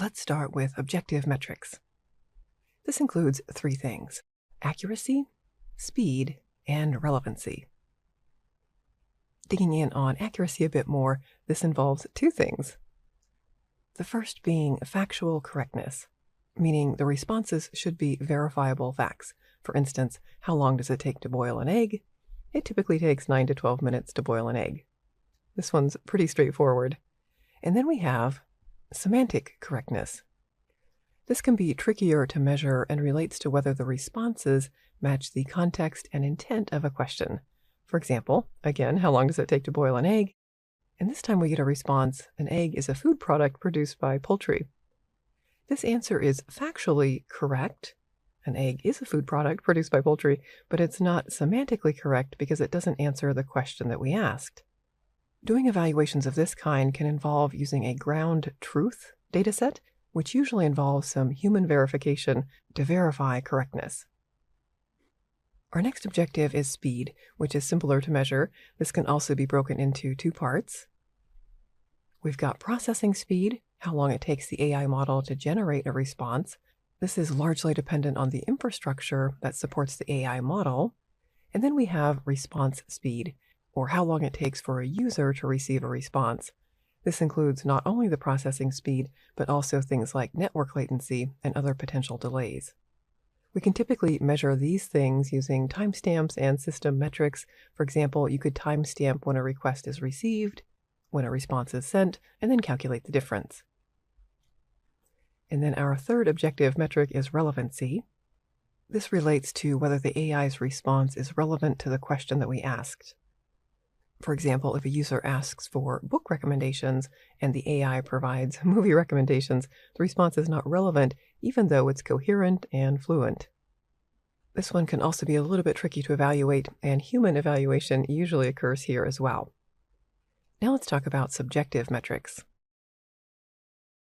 Let's start with objective metrics. This includes three things: accuracy, speed, and relevancy. Digging in on accuracy a bit more, this involves two things. The first being factual correctness, meaning the responses should be verifiable facts. For instance, how long does it take to boil an egg? It typically takes 9 to 12 minutes to boil an egg. This one's pretty straightforward. And then we have semantic correctness. This can be trickier to measure and relates to whether the responses match the context and intent of a question. For example, again, how long does it take to boil an egg? And this time we get a response: an egg is a food product produced by poultry. This answer is factually correct. An egg is a food product produced by poultry, but it's not semantically correct because it doesn't answer the question that we asked. Doing evaluations of this kind can involve using a ground truth dataset, which usually involves some human verification to verify correctness. Our next objective is speed, which is simpler to measure. This can also be broken into two parts. We've got processing speed, how long it takes the AI model to generate a response. This is largely dependent on the infrastructure that supports the AI model. And then we have response speed, or how long it takes for a user to receive a response. This includes not only the processing speed, but also things like network latency and other potential delays. We can typically measure these things using timestamps and system metrics. For example, you could timestamp when a request is received, when a response is sent, and then calculate the difference. And then our third objective metric is relevancy. This relates to whether the AI's response is relevant to the question that we asked. For example, if a user asks for book recommendations and the AI provides movie recommendations, the response is not relevant even though it's coherent and fluent. This one can also be a little bit tricky to evaluate, and human evaluation usually occurs here as well. Now let's talk about subjective metrics.